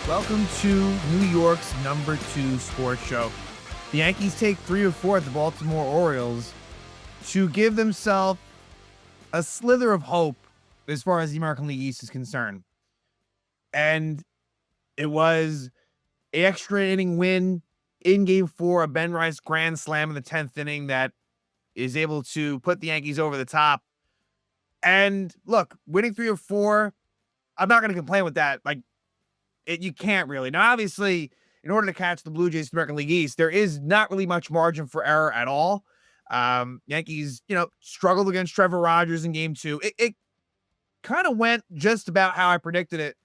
Welcome to New York's #2 sports show. The Yankees take 3 or 4 at the Baltimore Orioles to give themselves a slither of hope as far as the American League East is concerned. And it was an extra inning win in game 4, a Ben Rice grand slam in the 10th inning that is able to put the Yankees over the top. And look, winning 3 or 4, I'm not going to complain with that. You can't really. Now, obviously, in order to catch the Blue Jays to the American League East, there is not really much margin for error at all. Yankees, struggled against Trevor Rogers in game 2. It kind of went just about how I predicted it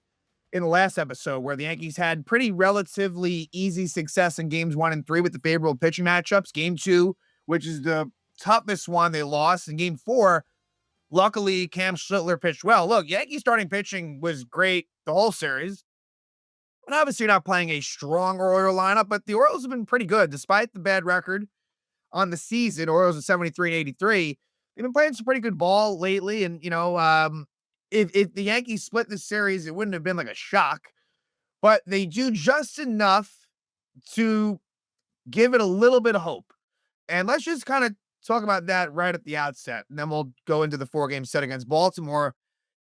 in the last episode, where the Yankees had pretty relatively easy success in games 1 and 3 with the favorable pitching matchups. Game 2, which is the toughest one, they lost. In game 4, luckily, Cam Schlittler pitched well. Look, Yankees starting pitching was great the whole series. And obviously, you're not playing a strong Oriole lineup, but the Orioles have been pretty good despite the bad record on the season. Orioles are 73 and 83. They've been playing some pretty good ball lately. And, if the Yankees split this series, it wouldn't have been like a shock, but they do just enough to give it a little bit of hope. And let's just kind of talk about that right at the outset. And then we'll go into the 4-game set against Baltimore.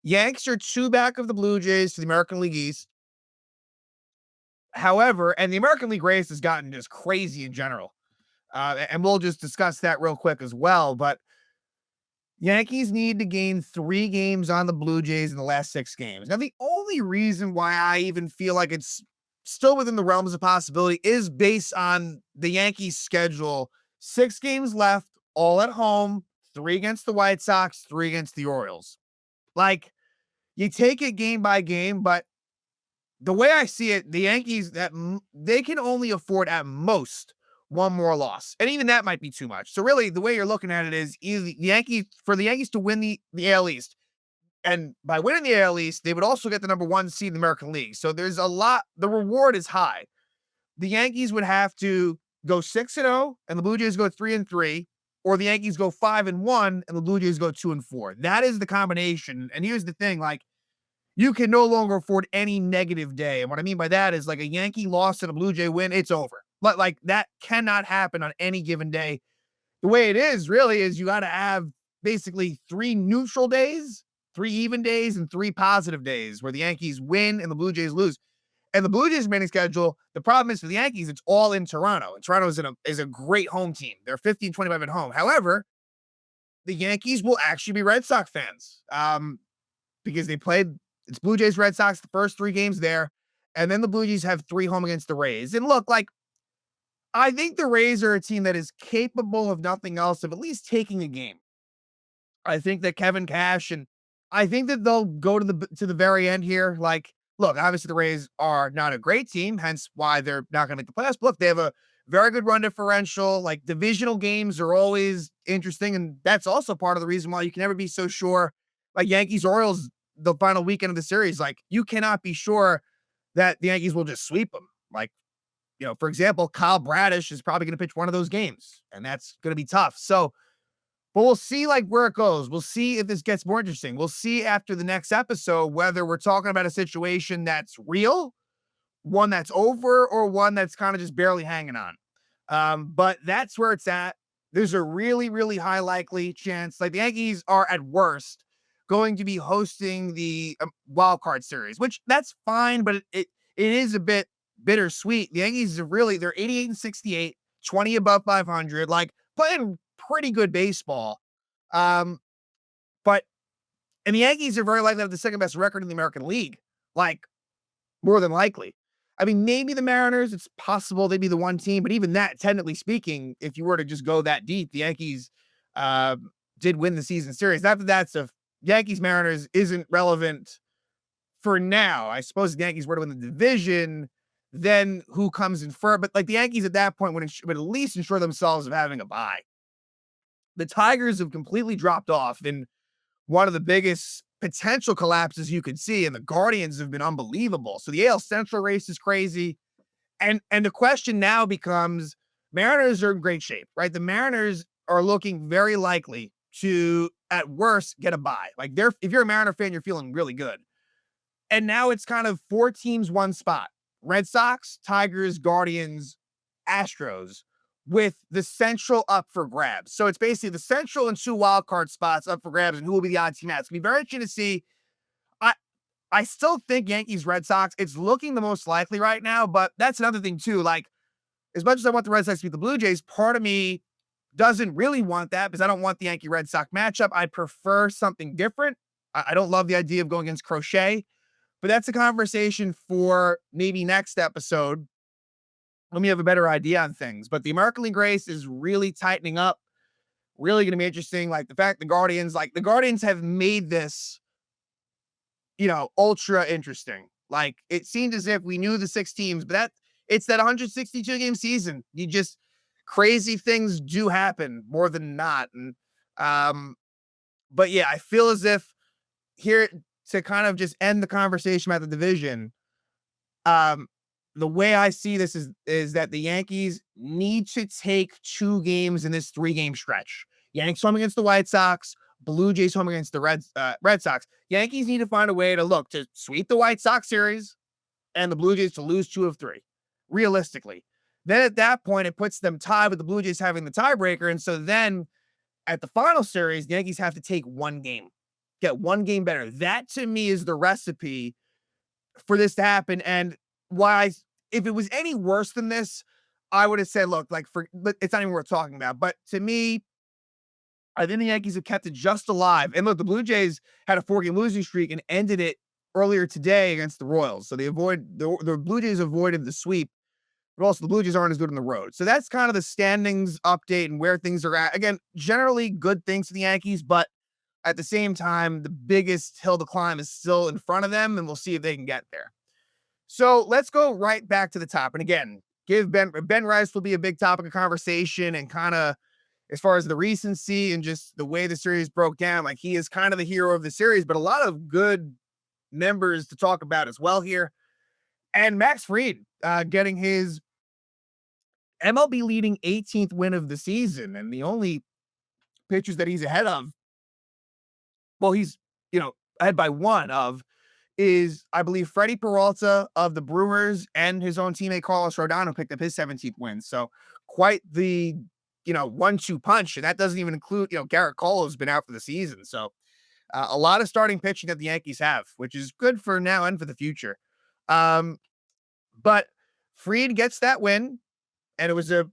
Yanks are 2 back of the Blue Jays to the American League East. However, and the American League race has gotten just crazy in general. And we'll just discuss that real quick as well. But Yankees need to gain 3 games on the Blue Jays in the last 6 games. Now, the only reason why I even feel like it's still within the realms of possibility is based on the Yankees' schedule. 6 games left, all at home, 3 against the White Sox, 3 against the Orioles. You take it game by game, but the way I see it, the Yankees, they can only afford at most 1 more loss. And even that might be too much. So really, the way you're looking at it is either the Yankees to win the AL East. And by winning the AL East, they would also get the #1 seed in the American League. So there's a lot, the reward is high. The Yankees would have to go 6-0 and the Blue Jays go 3-3, or the Yankees go 5-1 and the Blue Jays go 2-4. That is the combination. And here's the thing, you can no longer afford any negative day. And what I mean by that is a Yankee loss and a Blue Jay win, it's over. But that cannot happen on any given day. The way it is really is you got to have basically 3 neutral days, 3 even days, and 3 positive days where the Yankees win and the Blue Jays lose. And the Blue Jays remaining schedule, the problem is for the Yankees, it's all in Toronto. And Toronto is a great home team. They're 50-25 at home. However, the Yankees will actually be Red Sox fans because they played. It's Blue Jays, Red Sox, the first 3 games there. And then the Blue Jays have 3 home against the Rays. And look, I think the Rays are a team that is capable of nothing else of at least taking a game. I think that Kevin Cash, and I think that they'll go to the very end here. Look, obviously the Rays are not a great team, hence why they're not going to make the playoffs. But look, they have a very good run differential. Divisional games are always interesting. And that's also part of the reason why you can never be so sure. Yankees, Orioles, the final weekend of the series, you cannot be sure that the Yankees will just sweep them. For example, Kyle Bradish is probably going to pitch one of those games, and that's going to be tough. So, but we'll see where it goes. We'll see if this gets more interesting. We'll see after the next episode whether we're talking about a situation that's real, one that's over, or one that's kind of just barely hanging on. But that's where it's at. There's a really, really high likely chance. The Yankees are at worst going to be hosting the wild card series, which that's fine, but it is a bit bittersweet. The Yankees are they're 88 and 68, 20 above 500, playing pretty good baseball. And the Yankees are very likely to have the second best record in the American League, more than likely. I mean, maybe the Mariners, it's possible they'd be the one team, but even that, technically speaking, if you were to just go that deep, the Yankees did win the season series. Not that that's a Yankees Mariners isn't relevant for now. I suppose if the Yankees were to win the division, then who comes in first? But the Yankees at that point would at least ensure themselves of having a bye. The Tigers have completely dropped off in one of the biggest potential collapses you could see, and the Guardians have been unbelievable. So the AL Central race is crazy. And the question now becomes, Mariners are in great shape, right? The Mariners are looking very likely to, at worst, get a bye. If you're a Mariner fan, you're feeling really good. And now it's kind of 4 teams, 1 spot. Red Sox, Tigers, Guardians, Astros, with the Central up for grabs. So it's basically the Central and 2 wild card spots up for grabs, and who will be the odd team out. It's gonna be very interesting to see. I I still think Yankees, Red Sox. It's looking the most likely right now, but that's another thing too. Like, as much as I want the Red Sox to beat the Blue Jays, part of me doesn't really want that because I don't want the Yankee Red Sox matchup. I prefer something different. I don't love the idea of going against Crochet, but that's a conversation for maybe next episode when we have a better idea on things. But the American League race is really tightening up, really going to be interesting. Like the fact the Guardians have made this, ultra interesting. Like it seemed as if we knew the 6 teams, but it's that 162 game season. You just crazy things do happen more than not. And um, but yeah, I feel as if here to kind of just end the conversation about the division. Um, the way I see this is that the Yankees need to take 2 games in this 3 game stretch. Yankees home against the White Sox, Blue Jays home against the Red Sox. Yankees need to find a way to sweep the White Sox series and the Blue Jays to lose 2 of 3, realistically. Then at that point, it puts them tied with the Blue Jays having the tiebreaker. And so then at the final series, the Yankees have to take 1 game, get 1 game better. That to me is the recipe for this to happen. And if it was any worse than this, I would have said, look, but it's not even worth talking about. But to me, I think the Yankees have kept it just alive. And look, the Blue Jays had a 4 game losing streak and ended it earlier today against the Royals. So the Blue Jays avoided the sweep, but also the Blue Jays aren't as good on the road. So that's kind of the standings update and where things are at. Again, generally good things for the Yankees, but at the same time, the biggest hill to climb is still in front of them, and we'll see if they can get there. So let's go right back to the top. And again, give Ben Rice will be a big topic of conversation, and kind of as far as the recency and just the way the series broke down, like he is kind of the hero of the series, but a lot of good members to talk about as well here. And Max Fried getting his MLB leading 18th win of the season, and the only pitchers that he's ahead of, well, he's ahead by one of, is I believe Freddie Peralta of the Brewers, and his own teammate Carlos Rodon picked up his 17th win. So quite the 1-2 punch, and that doesn't even include Garrett Cole has been out for the season. So a lot of starting pitching that the Yankees have, which is good for now and for the future. But Fried gets that win, and it was a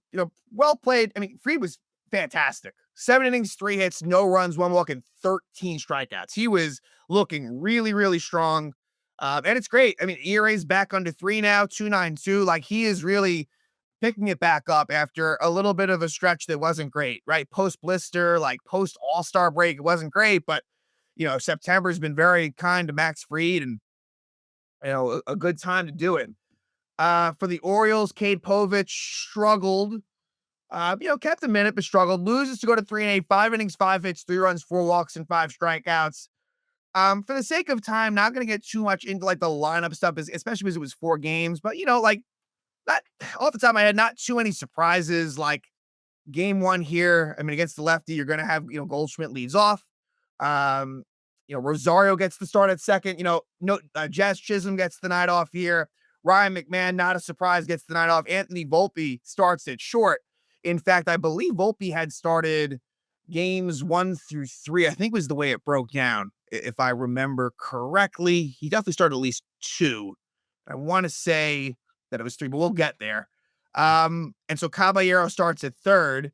well played. I mean, Fried was fantastic. 7 innings, 3 hits, no runs, 1 walk, and 13 strikeouts. He was looking really, really strong. And it's great. I mean, ERA's back under 3 now, 2.92. Like he is really picking it back up after a little bit of a stretch that wasn't great, right? Post blister, like post All-Star break, it wasn't great, but September's been very kind to Max Fried, and a good time to do it. For the Orioles, Cade Povich struggled. Kept a minute, but struggled. Loses to go to 3-8, 5 innings, 5 hits, 3 runs, 4 walks, and 5 strikeouts. For the sake of time, not going to get too much into like the lineup stuff, especially because it was 4 games. But like not off the top of my head, not too many surprises. Like game 1 here, I mean, against the lefty, you're going to have Goldschmidt leads off. Rosario gets the start at second. Jazz Chisholm gets the night off here. Ryan McMahon, not a surprise, gets the night off. Anthony Volpe starts at short. In fact, I believe Volpe had started games 1 through 3, I think was the way it broke down. If I remember correctly, he definitely started at least 2. I want to say that it was 3, but we'll get there. And so Caballero starts at third,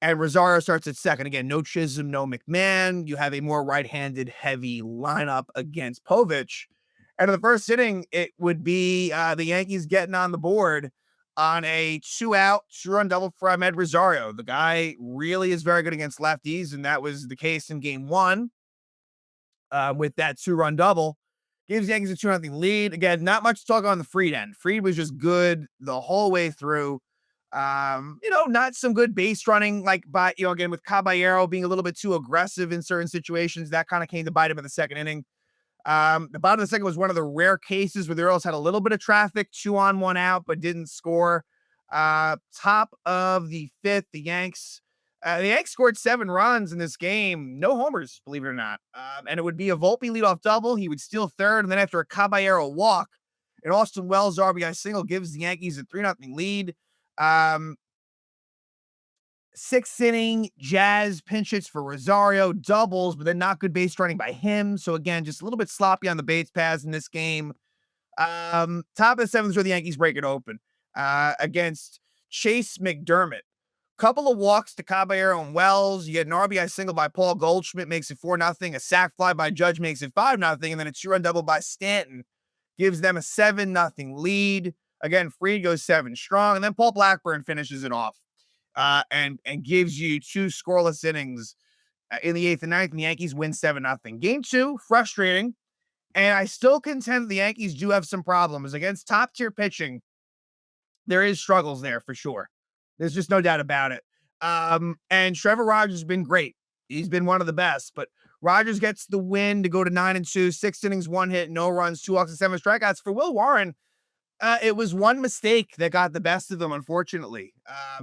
and Rosario starts at second. Again, no Chisholm, no McMahon. You have a more right-handed heavy lineup against Povich. And in the first inning, it would be the Yankees getting on the board on a 2-out, 2-run double for Ahmed Rosario. The guy really is very good against lefties, and that was the case in game 1 with that 2-run double. Gives the Yankees a 2-0 lead. Again, not much to talk on the Fried end. Fried was just good the whole way through. Not some good base running, again, with Caballero being a little bit too aggressive in certain situations. That kind of came to bite him in the second inning. The bottom of the second was one of the rare cases where the Orioles had a little bit of traffic, 2 on, 1 out, but didn't score. Top of the 5th, the Yanks scored 7 runs in this game, no homers, believe it or not. And it would be a Volpe leadoff double. He would steal third, and then after a Caballero walk, An Austin Wells RBI single gives the Yankees a 3-0 lead. Um, Sixth inning, Jazz pinch hits for Rosario, doubles, but then not good base running by him. So again, just a little bit sloppy on the base paths in this game. Top of the seventh is where the Yankees break it open against Chase McDermott. Couple of walks to Caballero and Wells. You get an RBI single by Paul Goldschmidt, makes it 4-0. A sac fly by Judge makes it 5-0. And then a 2-run double by Stanton gives them a 7-0 lead. Again, Fried goes 7 strong. And then Paul Blackburn finishes it off and gives you 2 scoreless innings in the eighth and ninth. And the Yankees win 7-0. Game 2, frustrating. And I still contend the Yankees do have some problems against top tier pitching. There is struggles there for sure. There's just no doubt about it. And Trevor Rogers has been great. He's been one of the best, but Rogers gets the win to go to 9-2, 6 innings, 1 hit, no runs, 2 walks, and 7 strikeouts. For Will Warren, it was one mistake that got the best of them, unfortunately.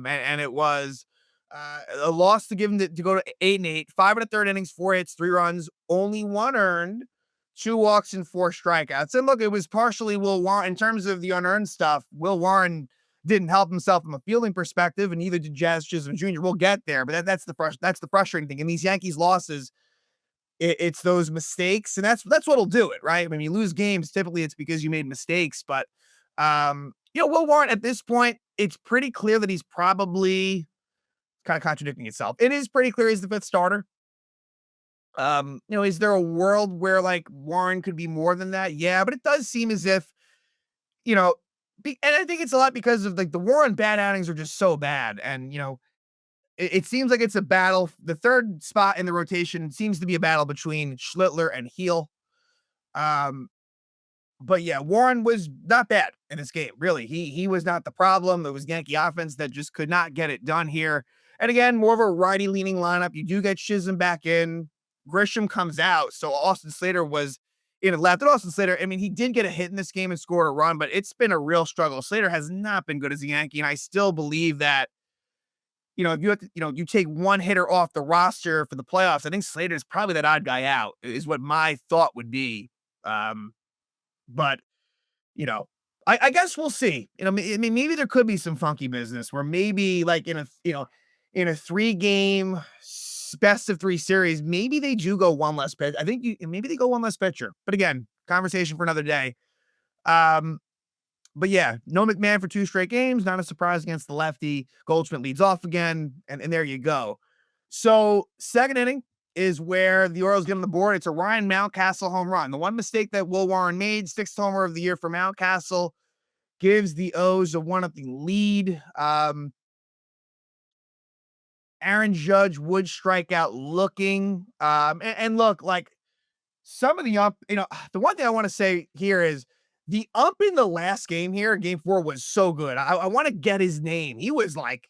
And it was a loss to give him to go to 8-8, 5 1/3 innings, 4 hits, 3 runs, only 1 earned, 2 walks, and 4 strikeouts. And look, it was partially Will Warren. In terms of the unearned stuff, Will Warren didn't help himself from a fielding perspective, and neither did Jazz Chisholm Jr. We'll get there, but that's the frustrating thing. In these Yankees losses, it's those mistakes, and that's what'll do it, right? When you lose games, typically it's because you made mistakes. But Will Warren at this point, it's pretty clear that he's probably kind of contradicting itself. It is pretty clear he's the 5th starter. Is there a world where like Warren could be more than that? Yeah, but it does seem as if, and I think it's a lot because of like the Warren bad outings are just so bad. And, it seems like it's a battle. The 3rd spot in the rotation seems to be a battle between Schlittler and Heel. But yeah, Warren was not bad in this game. Really, he was not the problem. It was Yankee offense that just could not get it done here. And again, more of a righty leaning lineup. You do get Chisholm back in. Grisham comes out. So Austin Slater was in left. And Austin Slater, I mean, he did get a hit in this game and scored a run, but it's been a real struggle. Slater has not been good as a Yankee. And I still believe that, if you have to, you take one hitter off the roster for the playoffs, I think Slater is probably that odd guy out, is what my thought would be. But I guess we'll see. I mean, maybe there could be some funky business where maybe like in a 3-game best of 3 series, maybe they do go one less pitch. I think maybe they go one less pitcher. But again, conversation for another day. But yeah, no McMahon for 2 straight games. Not a surprise against the lefty. Goldschmidt leads off again, and there you go. So 2nd inning is where the Orioles get on the board. It's a Ryan Mountcastle home run. The one mistake that Will Warren made, 6th homer of the year for Mountcastle, gives the O's a 1-0 lead. Aaron Judge would strike out looking. And look, like some of the the one thing I want to say here is the ump in the last game here, game 4, was so good. I want to get his name. He was like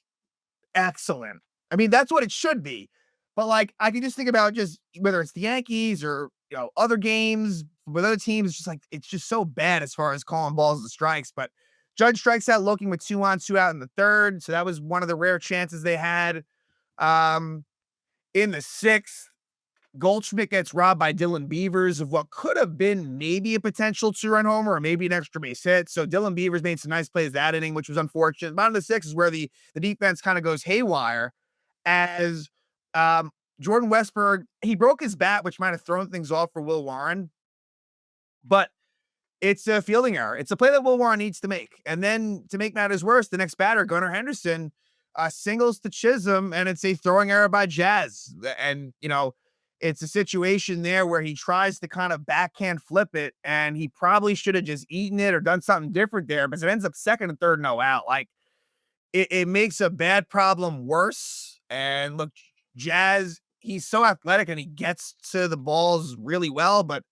excellent. I mean, that's what it should be. But like, I can just think about just whether it's the Yankees or, other games with other teams, it's just like, it's just so bad as far as calling balls and strikes. But Judge strikes out looking with 2 on, 2 out in the 3rd. So that was one of the rare chances they had. In the 6th, Goldschmidt gets robbed by Dylan Beavers of what could have been maybe a potential 2-run homer or maybe an extra base hit. So Dylan Beavers made some nice plays that inning, which was unfortunate. Bottom of the 6th is where the defense kind of goes haywire as Jordan Westberg, he broke his bat, which might have thrown things off for Will Warren. But it's a fielding error. It's a play that Will Warren needs to make. And then to make matters worse, the next batter, Gunnar Henderson, singles to Chisholm, and it's a throwing error by Jazz. And, it's a situation there where he tries to kind of backhand flip it, and he probably should have just eaten it or done something different there, but it ends up 2nd and 3rd, no out. Like, it makes a bad problem worse. And look, Jazz, he's so athletic and he gets to the balls really well, but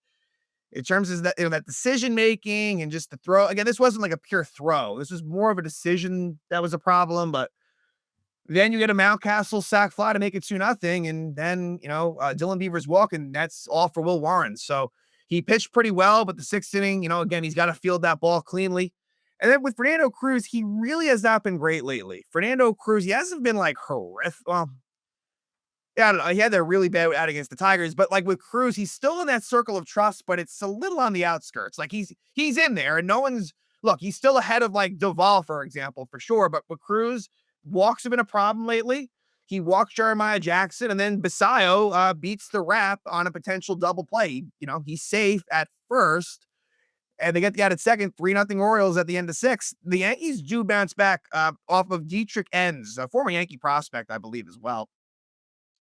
in terms of that, that decision making and just the throw, again, this wasn't like a pure throw. This was more of a decision that was a problem. But then you get a Mountcastle sac fly to make it 2-0, and then Dylan Beavers walk, and that's all for Will Warren. So he pitched pretty well, but the 6th inning, again, he's got to field that ball cleanly. And then with Fernando Cruz, he really has not been great lately. Fernando Cruz, he hasn't been like horrific. Well, Yeah, I don't know. He had that really bad out against the Tigers, but like with Cruz, he's still in that circle of trust, but it's a little on the outskirts. Like he's in there, and no one's look. He's still ahead of like Doval, for example, for sure. But with Cruz, walks have been a problem lately. He walked Jeremiah Jackson, and then Basayo beats the rap on a potential double play. You know, he's safe at first, and they get the out at second, 3-0 Orioles at the end of six. The Yankees do bounce back off of Dietrich Enns, a former Yankee prospect, I believe, as well.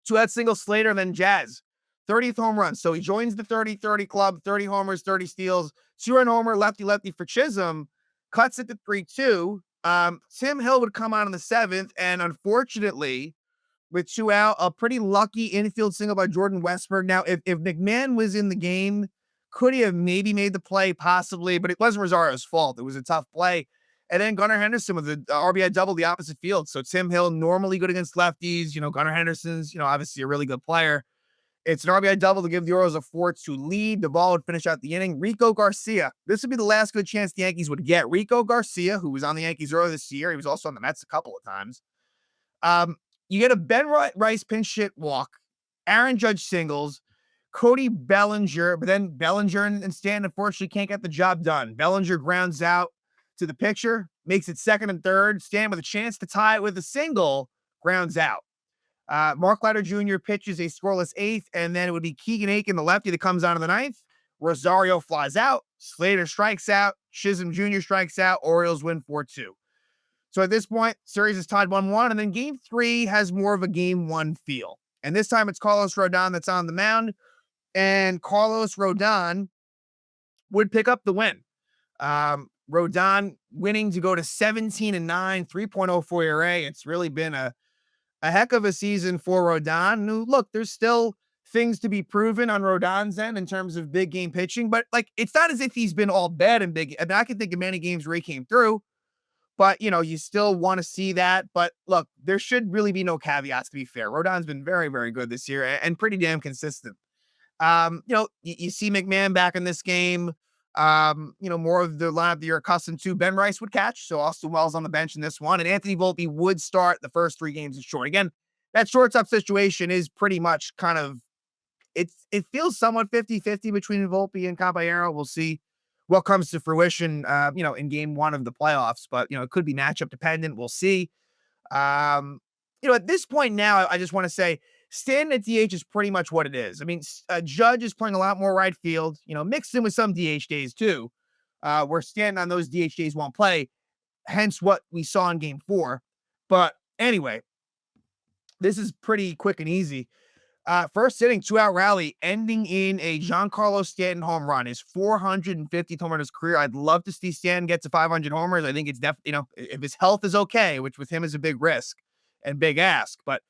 So that's single Slater, then Jazz. 30th home run. So he joins the 30-30 club, 30 homers, 30 steals, 2-run homer, lefty for Chisholm, cuts it to 3-2. Tim Hill would come on in the seventh, and unfortunately, with two out, a pretty lucky infield single by Jordan Westberg. Now, if McMahon was in the game, could he have maybe made the play? Possibly, but it wasn't Rosario's fault. It was a tough play. And then Gunnar Henderson with the RBI double the opposite field. So Tim Hill, normally good against lefties. You know, Gunnar Henderson's, obviously a really good player. It's an RBI double to give the Orioles a 4-2 lead. The ball would finish out the inning. Rico Garcia. This would be the last good chance the Yankees would get. Rico Garcia, who was on the Yankees earlier this year. He was also on the Mets a couple of times. You get a Ben Rice pinch hit walk, Aaron Judge singles, Cody Bellinger, but then Bellinger and Stanton unfortunately can't get the job done. Bellinger grounds out to the pitcher, makes it second and third. Stanton with a chance to tie it with a single, grounds out. Mark Leiter Jr. pitches a scoreless eighth, and then it would be Keegan Aiken, the lefty, that comes on in the ninth. Rosario flies out. Slater strikes out. Chisholm Jr. strikes out. Orioles win 4-2. So at this point, series is tied 1-1, and then game three has more of a game one feel. And this time it's Carlos Rodon that's on the mound, and Carlos Rodon would pick up the win. Rodon winning to go to 17-9, 3.04 ERA. It's really been a heck of a season for Rodon. Look, there's still things to be proven on Rodon's end in terms of big game pitching, but like it's not as if he's been all bad in big. I mean, I can think of many games where he came through. But, you still want to see that. But look, there should really be no caveats, to be fair. Rodon's been very, very good this year and pretty damn consistent. You see McMahon back in this game. More of the lineup that you're accustomed to. Ben Rice would catch. So Austin Wells on the bench in this one. And Anthony Volpe would start the first three games in short. Again, that shortstop situation is pretty much kind of, it feels somewhat 50-50 between Volpe and Caballero. We'll see what comes to fruition, in game one of the playoffs, but, it could be matchup dependent. We'll see. At this point now, I just want to say Stanton at DH is pretty much what it is. I mean, Judge is playing a lot more right field, mixed in with some DH days too, where Stanton on those DH days won't play, hence what we saw in game four. But anyway, this is pretty quick and easy. First inning, 2-out rally, ending in a Giancarlo Stanton home run. His 450th home run in his career. I'd love to see Stanton get to 500 homers. I think it's definitely, if his health is okay, which with him is a big risk and big ask. But,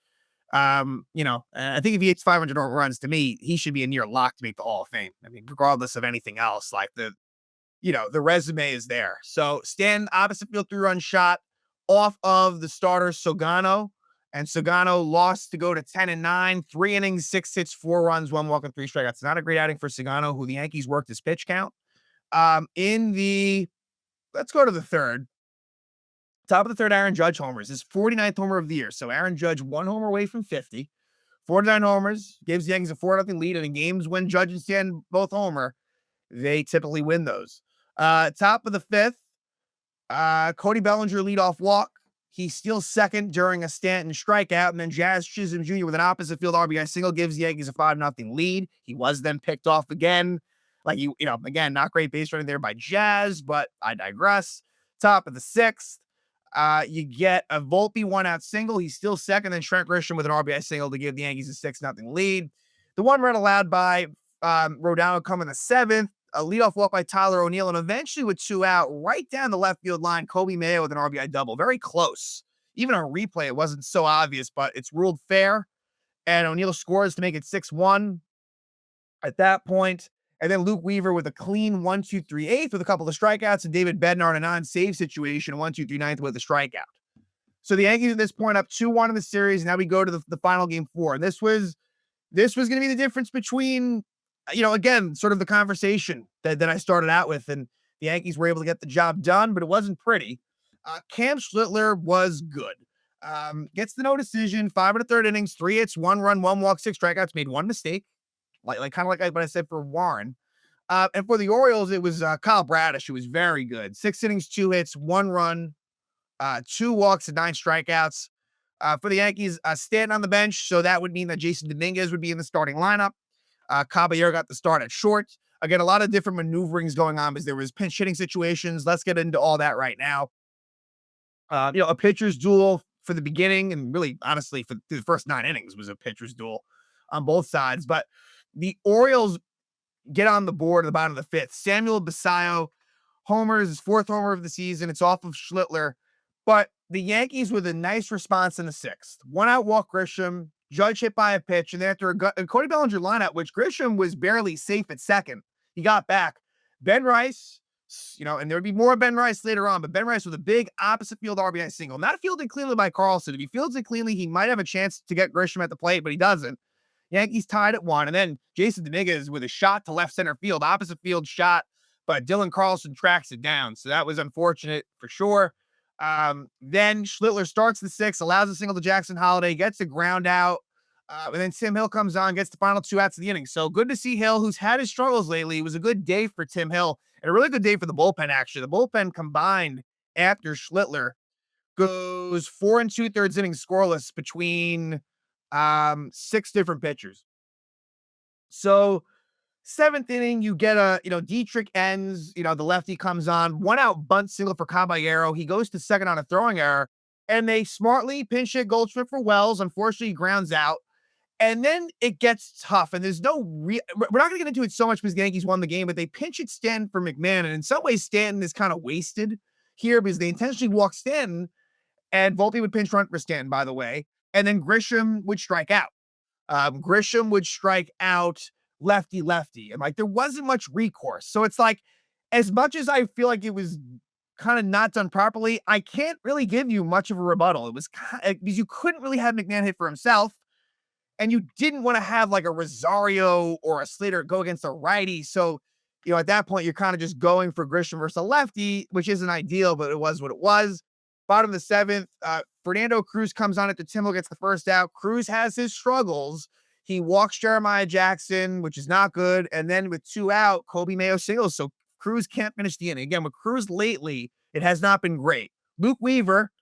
I think if he hits 500 home runs, to me, he should be a near lock to make the Hall of Fame. I mean, regardless of anything else, like the resume is there. So Stanton, opposite field 3-run shot off of the starter Sogano. And Sogano lost to go to 10-9, 3 innings, 6 hits, 4 runs, 1 walk, and 3 strikeouts. Not a great outing for Sogano, who the Yankees worked his pitch count. Let's go to the third. Top of the third, Aaron Judge homers. His 49th homer of the year. So Aaron Judge, 1 homer away from 50. 49 homers, gives the Yankees a 4-0 lead. And in games when Judge and Stanton both homer, they typically win those. Top of the fifth, Cody Bellinger leadoff walk. He steals second during a Stanton strikeout, and then Jazz Chisholm Jr. with an opposite field RBI single gives the Yankees a 5-0 lead. He was then picked off again. Again, not great base running there by Jazz, but I digress. Top of the sixth, you get a Volpe 1-out single. He's still second, then Trent Grisham with an RBI single to give the Yankees a 6-0 lead. The 1 run allowed by Rodon come in the seventh. A leadoff walk by Tyler O'Neill, and eventually with 2 out, right down the left field line, Kobe Mayo with an RBI double. Very close. Even on replay, it wasn't so obvious, but it's ruled fair. And O'Neill scores to make it 6-1 at that point. And then Luke Weaver with a clean 1-2-3 eighth with a couple of strikeouts, and David Bednar in a non-save situation, 1-2-3 ninth with a strikeout. So the Yankees at this point up 2-1 in the series. Now we go to the final game 4. And this was going to be the difference between, again, sort of the conversation that I started out with, and the Yankees were able to get the job done, but it wasn't pretty. Cam Schlittler was good. Gets the no decision, 5 and a third innings, 3 hits, 1 run, 1 walk, 6 strikeouts, made one mistake, like kind of like what I said for Warren. And for the Orioles, it was Kyle Bradish, who was very good. 6 innings, 2 hits, 1 run, 2 walks, and 9 strikeouts. For the Yankees, Stanton on the bench, so that would mean that Jason Dominguez would be in the starting lineup. Caballero got the start at short. Again, a lot of different maneuverings going on because there was pinch hitting situations. Let's get into all that right now. A pitcher's duel for the beginning, and really, honestly, for the first 9 innings was a pitcher's duel on both sides. But the Orioles get on the board at the bottom of the fifth. Samuel Basallo homers, his fourth homer of the season. It's off of Schlittler. But the Yankees with a nice response in the sixth. 1 out walk Grisham, Judge hit by a pitch, and then after a Cody Bellinger lineup, which Grisham was barely safe at second, he got back. Ben Rice, and there would be more Ben Rice later on, but Ben Rice with a big opposite field RBI single. Not fielded cleanly by Carlson. If he fields it cleanly, he might have a chance to get Grisham at the plate, but he doesn't. Yankees tied at 1, and then Jason Dominguez with a shot to left center field, opposite field shot, but Dylan Carlson tracks it down. So that was unfortunate for sure. Then Schlittler starts the sixth, allows a single to Jackson Holiday, gets the ground out. And then Tim Hill comes on, gets the final 2 outs of the inning. So good to see Hill, who's had his struggles lately. It was a good day for Tim Hill and a really good day for the bullpen, actually. The bullpen combined after Schlittler goes 4 2/3 innings scoreless between 6 different pitchers. So seventh inning, you get Dietrich ends, the lefty comes on, 1 out bunt single for Caballero. He goes to second on a throwing error, and they smartly pinch hit Goldschmidt for Wells. Unfortunately, he grounds out. And then it gets tough, and there's no we're not gonna get into it so much because the Yankees won the game, but they pinch hit Stanton for McMahon, and in some ways, Stanton is kind of wasted here because they intentionally walk Stanton, and Volpe would pinch run for Stanton, by the way, and then Grisham would strike out. Grisham would strike out lefty, and like there wasn't much recourse. So it's like, as much as I feel like it was kind of not done properly, I can't really give you much of a rebuttal. It was because you couldn't really have McMahon hit for himself, and you didn't want to have like a Rosario or a Slater go against a righty. So, at that point, you're kind of just going for Grisham versus a lefty, which isn't ideal, but it was what it was. Bottom of the seventh, Fernando Cruz comes on after Tim Hill gets the first out. Cruz has his struggles. He walks Jeremiah Jackson, which is not good. And then with 2 out, Kobe Mayo singles. So Cruz can't finish the inning. Again, with Cruz lately, it has not been great. Luke Weaver,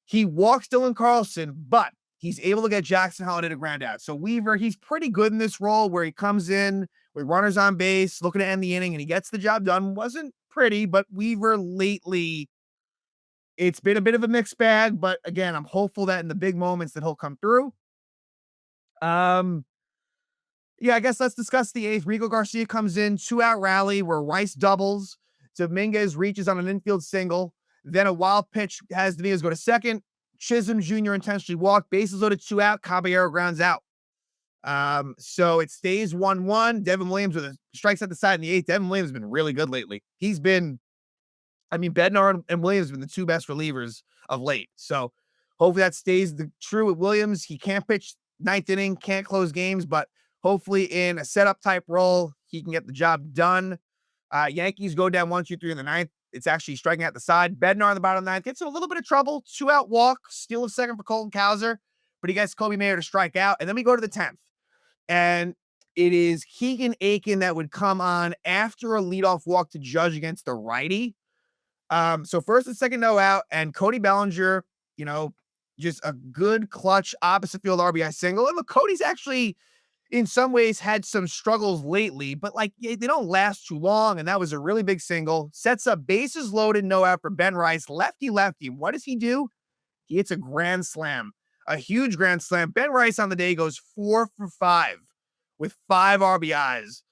he walks Dylan Carlson, but he's able to get Jackson Holiday to ground out. So Weaver, he's pretty good in this role where he comes in with runners on base, looking to end the inning, and he gets the job done. Wasn't pretty, but Weaver lately, it's been a bit of a mixed bag. But again, I'm hopeful that in the big moments that he'll come through. Yeah, I guess let's discuss the eighth. Rico Garcia comes in, 2 out rally where Rice doubles. Dominguez reaches on an infield single. Then a wild pitch has Dominguez go to second. Chisholm Jr. intentionally walked. Bases loaded, 2 out. Caballero grounds out. So it stays 1-1. Devin Williams with a strikes at the side in the eighth. Devin Williams has been really good lately. Bednar and Williams have been the 2 best relievers of late. So hopefully that stays true with Williams. He can't pitch ninth inning, can't close games, but hopefully in a setup type role, he can get the job done. Yankees go down 1-2-3 in the ninth. It's actually striking out the side. Bednar on the bottom of the ninth gets in a little bit of trouble. 2 out walk, steal of second for Colton Cowser, but he gets Kobe Mayer to strike out. And then we go to the 10th. And it is Keegan Aiken that would come on after a leadoff walk to Judge against the righty. So first and second no out, and Cody Bellinger, just a good clutch opposite field RBI single. And look, Cody's actually in some ways had some struggles lately, but they don't last too long. And that was a really big single. Sets up bases loaded, no out for Ben Rice, lefty. What does he do? He hits a grand slam, a huge grand slam. Ben Rice on the day goes 4 for 5 with 5 RBIs.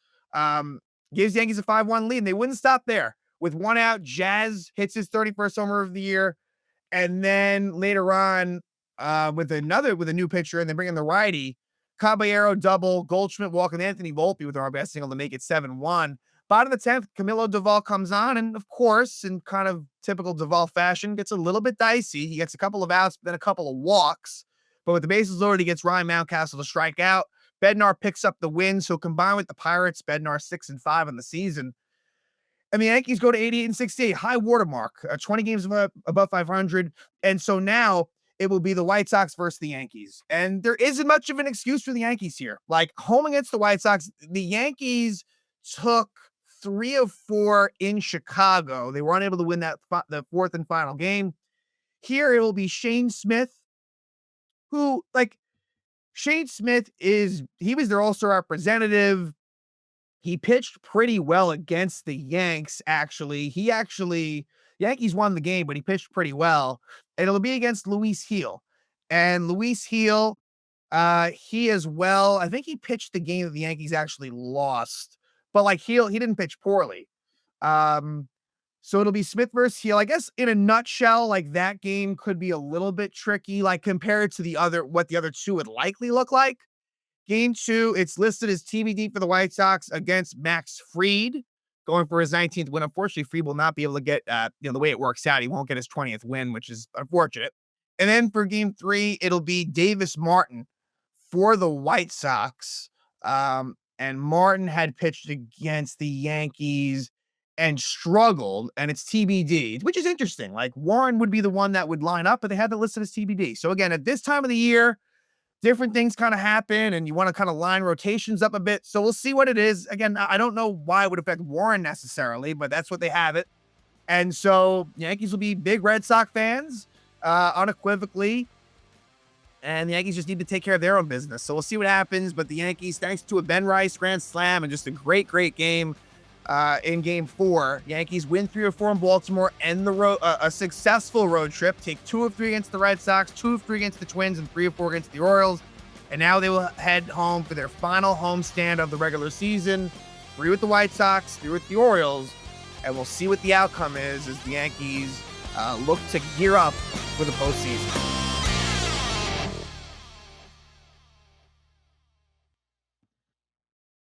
Gives Yankees a 5-1 lead, and they wouldn't stop there. With 1 out, Jazz hits his 31st homer of the year. And then later on, with a new pitcher, and they bring in the righty, Caballero double, Goldschmidt walking Anthony Volpe with an RBI single to make it 7-1. Bottom of the 10th, Camilo Doval comes on, and of course, in kind of typical Doval fashion, gets a little bit dicey. He gets a couple of outs, then a couple of walks. But with the bases loaded, he gets Ryan Mountcastle to strike out. Bednar picks up the win, so combined with the Pirates, Bednar 6-5 on the season. And the Yankees go to 88-68, high watermark, 20 games above 500. And so now it will be the White Sox versus the Yankees. And there isn't much of an excuse for the Yankees here. Like, home against the White Sox, the Yankees took 3 of 4 in Chicago. They were unable to win the fourth and final game. Here it will be Shane Smith, who, like, Shane Smith he was their all-star representative. He pitched pretty well against the Yanks, actually. Yankees won the game, but he pitched pretty well. And it'll be against Luis Gil. And Luis Gil, he as well, I think he pitched the game that the Yankees actually lost. But like he didn't pitch poorly. So it'll be Smith versus Gil. I guess in a nutshell, like that game could be a little bit tricky, like compared to what the other two would likely look like. Game 2, it's listed as TBD for the White Sox against Max Fried, going for his 19th win. Unfortunately, Fried will not be able to get, the way it works out, he won't get his 20th win, which is unfortunate. And then for Game 3, it'll be Davis Martin for the White Sox. And Martin had pitched against the Yankees and struggled, and it's TBD, which is interesting. Like, Warren would be the one that would line up, but they had it listed as TBD. So again, at this time of the year, different things kind of happen, and you want to kind of line rotations up a bit. So we'll see what it is. Again, I don't know why it would affect Warren necessarily, but that's what they have it. And so Yankees will be big Red Sox fans, unequivocally. And the Yankees just need to take care of their own business. So we'll see what happens. But the Yankees, thanks to a Ben Rice grand slam and just a great, great game in Game 4, Yankees win 3 of 4 in Baltimore, end a successful road trip, take 2 of 3 against the Red Sox, 2 of 3 against the Twins, and 3 of 4 against the Orioles. And now they will head home for their final homestand of the regular season, 3 with the White Sox, 3 with the Orioles. And we'll see what the outcome is as the Yankees look to gear up for the postseason.